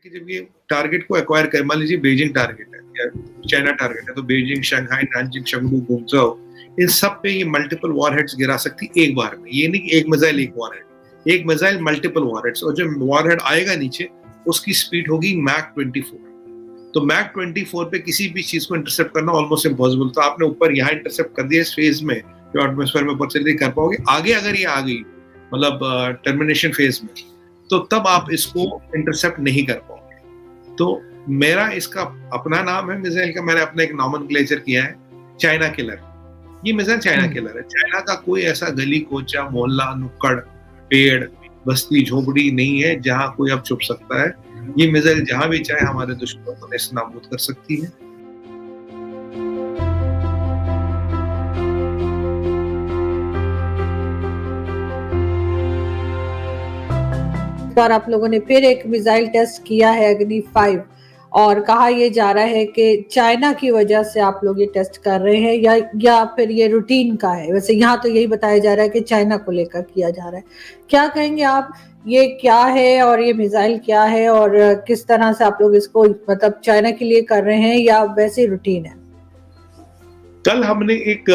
कि जब ये टारगेट को एक्वायर कर, मान लीजिए बीजिंग टारगेट है या चाइना टारगेट है, तो बीजिंग, शंघाई, नानजिंग, चंगडू, गुंगझाओ, इन सब पे ये मल्टीपल वॉरहेड्स गिरा सकती एक बार में। ये नहीं कि एक मिसाइल एक वॉरहेड, एक मिसाइल मल्टीपल वॉरहेड्स, और जो वॉरहेड आएगा नीचे उसकी स्पीड होगी मैक 24। तो मैक 24 पे किसी भी चीज को इंटरसेप्ट करना ऑलमोस्ट इम्पॉसिबल। तो आपने ऊपर यहाँ इंटरसेप्ट कर दिया इस फेज में, जो एटमॉस्फेयर में ऊपर चल कर पाओगे। आगे अगर ये आ गई मतलब टर्मिनेशन फेज में, तो तब आप इसको इंटरसेप्ट नहीं कर पाओगे। तो मेरा इसका अपना नाम है मिसाइल का, मैंने अपना एक नॉमेनक्लेचर किया है चाइना किलर। ये मिसाइल चाइना किलर है। चाइना का कोई ऐसा गली कोचा, मोहल्ला, नुक्कड़, पेड़, बस्ती, झोपड़ी नहीं है जहां कोई अब छुप सकता है। ये मिसाइल जहां भी चाहे हमारे दुश्मन को नेस्तनाबूद कर सकती है। बार आप लोगों ने फिर एक मिसाइल टेस्ट किया है अग्नि 5, और कहा यह जा रहा है कि चाइना की वजह से आप लोग ये टेस्ट कर रहे हैं या फिर ये रूटीन का है। वैसे यहाँ तो यही बताया जा रहा है कि चाइना को लेकर किया जा रहा है। क्या कहेंगे आप, ये क्या है और ये मिसाइल क्या है और किस तरह से आप लोग इसको मतलब चाइना के लिए कर रहे हैं या वैसे रूटीन है? कल हमने एक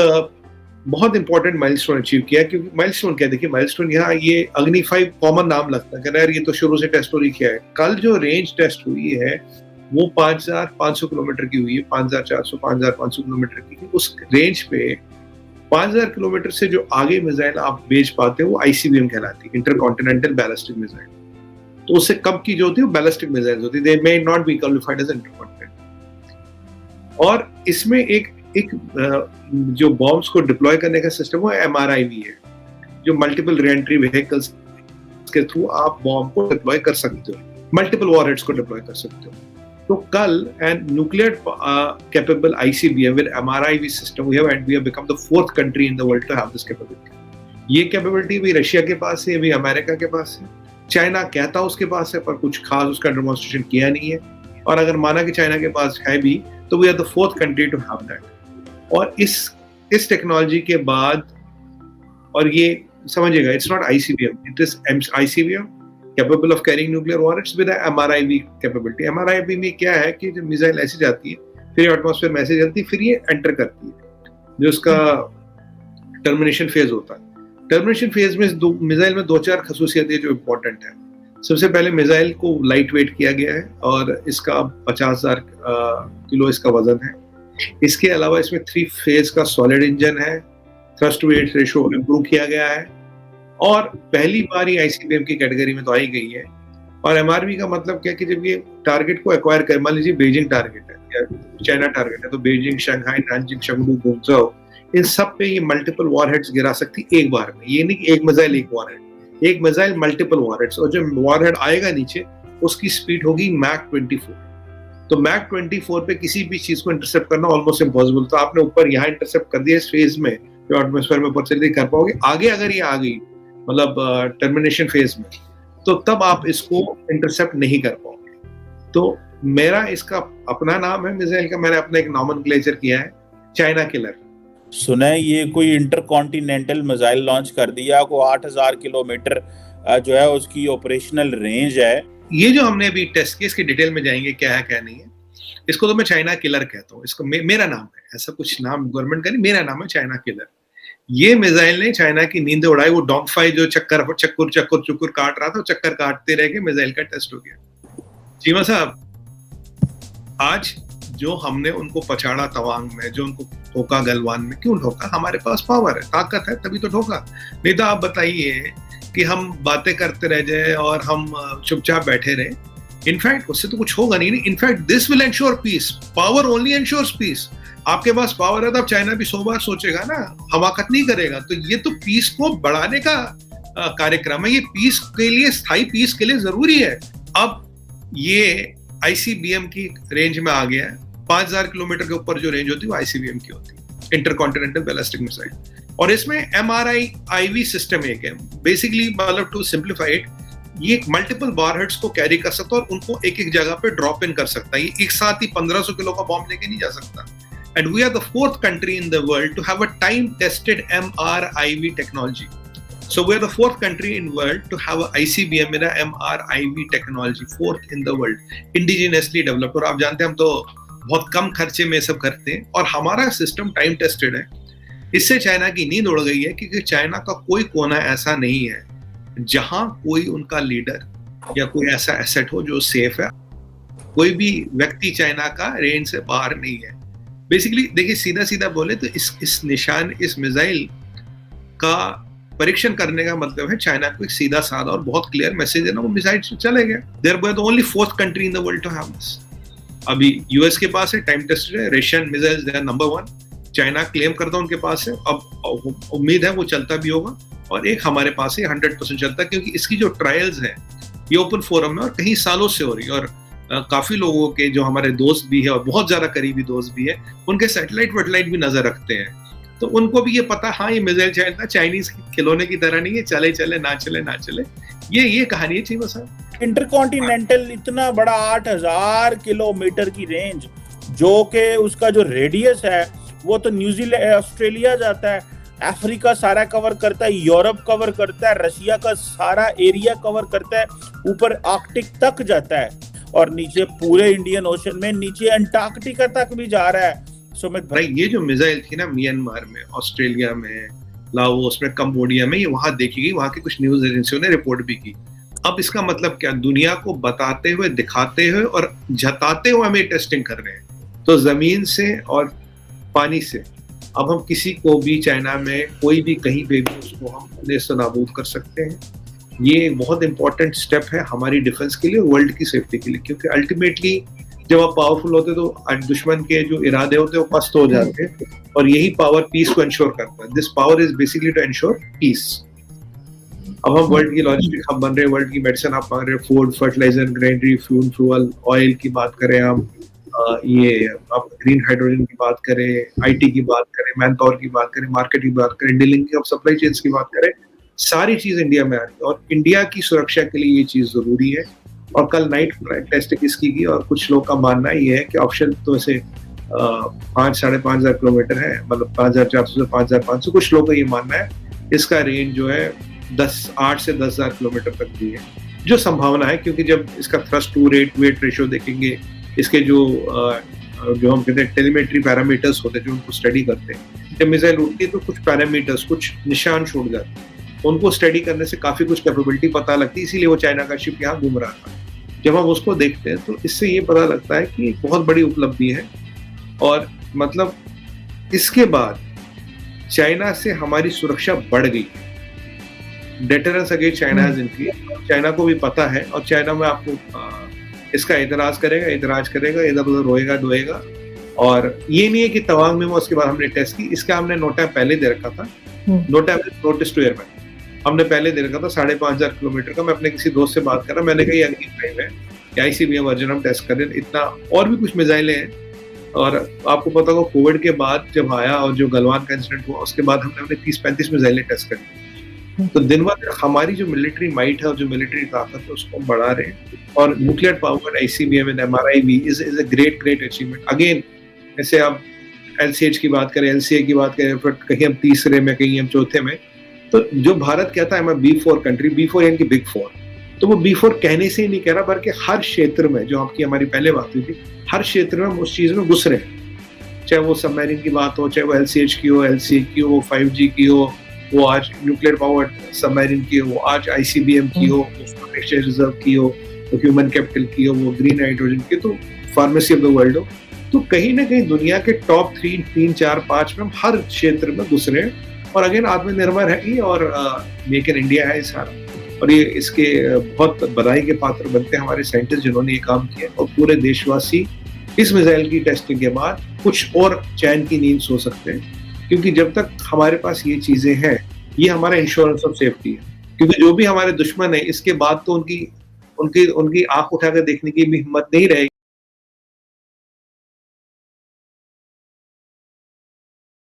बहुत इंपॉर्टेंट माइलस्टोन अचीव किया। क्योंकि माइलस्टोन क्या, देखिए माइलस्टोन यहाँ ये अग्नि 5 कॉमन नाम लगता है, यार ये तो शुरू से टेस्ट हो रही किया है। कल जो रेंज टेस्ट हुई है वो 5500 किलोमीटर की हुई है, 5400 5500 किलोमीटर की। उस रेंज पे 5000 किलोमीटर से जो आगे मिसाइल आप भेज पाते हो वो ICBM कहलाती है, इंटरकॉन्टिनेंटल बैलिस्टिक मिसाइल। तो उससे कम की जो होती है वो बैलिस्टिक मिसाइल होती है, they may not be qualified as intercontinental. और इसमें एक जो बॉम्ब्स को डिप्लॉय करने का सिस्टम वो MRIV है, जो मल्टीपल रीएंट्री व्हीकल्स के थ्रू आप बॉम्ब को डिप्लॉय कर सकते हो, मल्टीपल वॉरहेड्स को डिप्लॉय कर सकते हो। तो कल and nuclear capable ICBM with MRIV system we have become the 4th country in the world to have this capability। ये कैपेबिलिटी भी रशिया के पास है, भी अमेरिका के पास है। चाइना कहता उसके पास है पर कुछ खास उसका डेमोन्स्ट्रेशन किया नहीं है। और अगर माना कि चाइना के पास है भी, तो we are the 4th country to have that। और इस टेक्नोलॉजी के बाद, और ये समझिएगा, it's not ICBM, it is ICBM capable of carrying nuclear warheads with a MRIV capability। MRIV में क्या है कि जब मिसाइल ऐसे जाती है, फिर एटमॉस्फेयर में ऐसे चलती है, फिर ये एंटर करती है, जो उसका टर्मिनेशन फेज होता है। टर्मिनेशन फेज में मिसाइल में 2-4 खसूसियतें जो इम्पोर्टेंट है। सबसे पहले मिसाइल को लाइट वेट किया गया है और इसका 50,000 किलो इसका वजन है। इसके अलावा इसमें 3 फेज का सॉलिड इंजन है, थ्रस्ट वेट रेशो इंप्रूव किया गया है, और पहली बार ही ICBM की कैटेगरी में तो आई गई है। और MRV का मतलब क्या कि जब ये टारगेट को एक्वायर कर, मान लीजिए बीजिंग टारगेट है या चाइना टारगेट है, तो बीजिंग, शंघाई, नानजिंग, चंगडू, गुंगझाओ, इन सब पे ये मल्टीपल वॉरहेड्स गिरा सकती एक बार में। ये नहीं कि एक मिसाइल एक वॉरहेड, एक मिसाइल मल्टीपल वॉरहेड्स, और जो वॉरहेड आएगा नीचे उसकी स्पीड होगी मैक 24। तो मैक 24 पे किसी भी चीज को इंटरसेप्ट करना ऑलमोस्ट इम्पॉसिबल। तो आपने ऊपर यहाँ इंटरसेप्ट कर दिया इस फेज में, जो एटमॉस्फेयर में ऊपर चल कर पाओगे। आगे अगर ये आ गई मतलब टर्मिनेशन फेज में, तो तब आप इसको इंटरसेप्ट नहीं कर पाओगे। तो मेरा इसका अपना नाम है मिसाइल का, मैंने अपना एक नॉमेनक्लेचर किया है चाइना किलर। सुना है ये कोई इंटरकॉन्टिनेंटल मिसाइल लॉन्च कर दिया, को 8000 किलोमीटर जो है उसकी ऑपरेशनल रेंज है। ये जो हमने अभी टेस्ट किया, इसकी डिटेल में जाएंगे क्या है क्या नहीं है। इसको तो मैं चाइना किलर कहता हूँ, इसको मेरा नाम है, ऐसा कुछ नाम गवर्नमेंट का नहीं, मेरा नाम है चाइना किलर। ये मिसाइल ने चाइना की नींद उड़ाई। वो डॉग-फाई जो चक्कर काट रहा था, चक्कर काटते रह के मिसाइल का टेस्ट हो गया। चीमा साहब, आज जो हमने उनको पछाड़ा तवांग में, जो उनको ठोका गलवान में, क्यों ठोका? हमारे पास पावर है, ताकत है, तभी तो ठोका। नहीं तो आप बताइए कि हम बातें करते रह जाए और हम चुपचाप बैठे रहे। इनफैक्ट उससे तो कुछ होगा नहीं। In fact this will ensure peace. Power only ensures peace. आपके पास पावर है तो अब चाइना भी 100 बार सोचेगा ना, हमाकत नहीं करेगा। तो ये तो पीस को बढ़ाने का कार्यक्रम है। ये पीस के लिए, स्थायी पीस के लिए जरूरी है। अब ये ICBM की रेंज में आ गया है। 5000 किलोमीटर के ऊपर जो रेंज होती है वो ICBM की होती है, इंटरकॉन्टिनेंटल बैलिस्टिक मिसाइल। और इसमें MRIV सिस्टम एक है। बेसिकली मतलब टू सिंप्लीफाई इट, ये मल्टीपल वॉरहेड्स को कैरी कर सकता है और उनको एक एक जगह पे ड्रॉप इन कर सकता है। ये एक साथ ही 1500 किलो का बॉम्ब लेके नहीं जा सकता। And we are the 4th country in the world to have a time-tested MRIV technology। So we're the fourth country in world to have a ICBM in a MRIV technology, fourth in the world, indigenously developed. और आप जानते हैं हम तो बहुत कम खर्चे में सब करते हैं और हमारा सिस्टम टाइम टेस्टेड है। इससे चाइना की नींद उड़ गई है क्योंकि चाइना का कोई कोना ऐसा नहीं है जहां कोई उनका लीडर या कोई ऐसा एसेट हो जो सेफ है। कोई भी व्यक्ति चाइना का रेंज से बाहर नहीं है। बेसिकली देखिए, सीधा सीधा बोले तो इस मिसाइल का परीक्षण करने का मतलब है चाइना को एक सीधा साधा और बहुत क्लियर मैसेज देना, वो मिसाइल चले गए। There were the only fourth country in the world to have this. अभी यूएस के पास है, टाइम टेस्टेड है, Russian missiles they are number 1। China claim करता है उनके पास है, अब उम्मीद है वो चलता भी होगा। और एक हमारे पास है 100% चलता है, क्योंकि इसकी जो ट्रायल्स है ये ओपन फोरम में और कहीं सालों से हो रही है। और काफी लोगों के जो हमारे दोस्त भी है और बहुत ज्यादा करीबी दोस्त भी है, उनके सैटेलाइट वेटेलाइट भी नजर रखते हैं, तो उनको भी ये पता, हाँ ये मिसाइल चलता चाइनीज खिलौने की तरह नहीं है, चले चले ना चले ना चले, ये कहानी है चीमा साहब। इंटरकॉन्टिनेंटल इतना बड़ा 8000 किलोमीटर की रेंज, जो कि उसका जो रेडियस है वो तो न्यूजीलैंड ऑस्ट्रेलिया जाता है, अफ्रीका सारा कवर करता है, यूरोप कवर करता है, रशिया का सारा एरिया कवर करता है, ऊपर आर्कटिक तक जाता है और नीचे पूरे इंडियन ओशन में नीचे अंटार्कटिका तक भी जा रहा है। सुमित भाई, ये जो मिसाइल थी ना म्यांमार में, ऑस्ट्रेलिया में, लाओस में, कंबोडिया में, ये वहां देखी गई, वहां की कुछ न्यूज एजेंसियों ने रिपोर्ट भी की। अब इसका मतलब क्या, दुनिया को बताते हुए, दिखाते हुए और जताते हुए हमें टेस्टिंग कर रहे हैं। तो जमीन से और पानी से अब हम किसी को भी चाइना में कोई भी कहीं पे भी उसको हम नेस्तनाबूद कर सकते हैं। ये बहुत इंपॉर्टेंट स्टेप है हमारी डिफेंस के लिए, वर्ल्ड की सेफ्टी के लिए, क्योंकि अल्टीमेटली जब आप पावरफुल होते तो दुश्मन के जो इरादे होते हैं वो पस्त हो जाते हैं, और यही पावर पीस को इंश्योर करता है। This power is basically to ensure peace. अब हम वर्ल्ड की लॉजिस्टिक हब बन रहे हैं, वर्ल्ड की मेडिसिन हब बन रहे हैं, food, fertiliser, granary, fuel, oil की बात करें हम, ये आप ग्रीन हाइड्रोजन की बात करें, आईटी की बात करें, मैन पावर की बात करें, मार्केट की बात करें, डीलिंग की, सप्लाई चेन्स की बात करें, सारी चीज इंडिया में आ रही है और इंडिया की सुरक्षा के लिए ये चीज जरूरी है। और कल नाइट टेस्टिंग इसकी की और कुछ लोग का मानना ये है कि ऑप्शन तो ऐसे 5-5.5 किलोमीटर है, मतलब 5400 से 5500, कुछ लोग का ये मानना है इसका रेंज जो है 8 से 10,000 किलोमीटर तक भी है, जो संभावना है। क्योंकि जब इसका thrust to rate weight ratio देखेंगे, इसके जो हम कहते हैं टेलीमेट्री पैरामीटर्स होते हैं जो उनको स्टडी करते हैं, जब मिसाइल उड़ती है तो कुछ पैरामीटर्स, कुछ निशान छोड़ जाते हैं, उनको स्टडी करने से काफी कुछ कैपेबिलिटी पता लगती है। इसीलिए वो चाइना का शिप यहाँ घूम रहा था। जब हम उसको देखते हैं तो इससे ये पता लगता है कि बहुत बड़ी उपलब्धि है। और मतलब इसके बाद चाइना से हमारी सुरक्षा बढ़ गई, deterrence against China has increased. China को भी पता है और चाइना में आपको इसका इतराज करेगा, इधर उधर रोएगा डोएगा। और ये नहीं है कि तवांग में उसके बाद हमने टेस्ट की, इसका हमने नोटा पहले दे रखा था, नोटा नोटिस टू एयरमैन हमने पहले दे रखा था 5,500 किलोमीटर का। मैं अपने किसी दोस्त से बात कर रहा, मैंने कहा अग्नि-5 है, ICBM वर्जन हम टेस्ट कर रहे हैं। इतना और भी कुछ मिसाइलें हैं। और आपको पता होगा कोविड के बाद जब आया और जो गलवान का इंसिडेंट हुआ, उसके बाद हमने 30-35 मिसाइलें टेस्ट करी। तो दिन ब दिन हमारी जो मिलिट्री माइट है और जो मिलिट्री ताकत है उसको हम बढ़ा रहे हैं। और nuclear power ICBM and MRIV is a great achievement. Again जैसे आप LCH की बात करें, LCA की बात करें, फिर कहीं हम तीसरे में, कहीं हम चौथे में, तो जो भारत कहता है मैं B4 कंट्री, B4 यानी कि बिग 4, तो वो B4 कहने से ही नहीं कह रहा, बल्कि हर क्षेत्र में, जो आपकी हमारी पहले बात हुई थी, हर क्षेत्र में हम उस चीज में घुस रहे हैं। चाहे वो सबमरीन की बात हो, चाहे वो LCH की हो, LCA की हो, 5G की हो, वो आज न्यूक्लियर पावर सबमरीन की हो, आज ICBM की हो, एक्सचेंज रिजर्व की हो, तो ह्यूमन कैपिटल की हो, वो ग्रीन हाइड्रोजन की, तो फार्मेसी ऑफ द वर्ल्ड हो, तो कहीं ना कहीं दुनिया के टॉप 3, 4, 5 में हम हर क्षेत्र में घुस रहे हैं। और अगेन आत्मनिर्भर है ही, और मेक इन इंडिया है सारा। और ये इसके बहुत बधाई के पात्र बनते हैं हमारे साइंटिस्ट जिन्होंने ये काम किया, और पूरे देशवासी इस मिसाइल की टेस्टिंग के बाद कुछ और चैन की नींद सो सकते हैं। क्योंकि जब तक हमारे पास ये चीजें हैं, ये हमारा इंश्योरेंस ऑफ सेफ्टी है। क्योंकि जो भी हमारे दुश्मन है, इसके बाद तो उनकी आंख उठाकर देखने की भी हिम्मत नहीं रहेगी।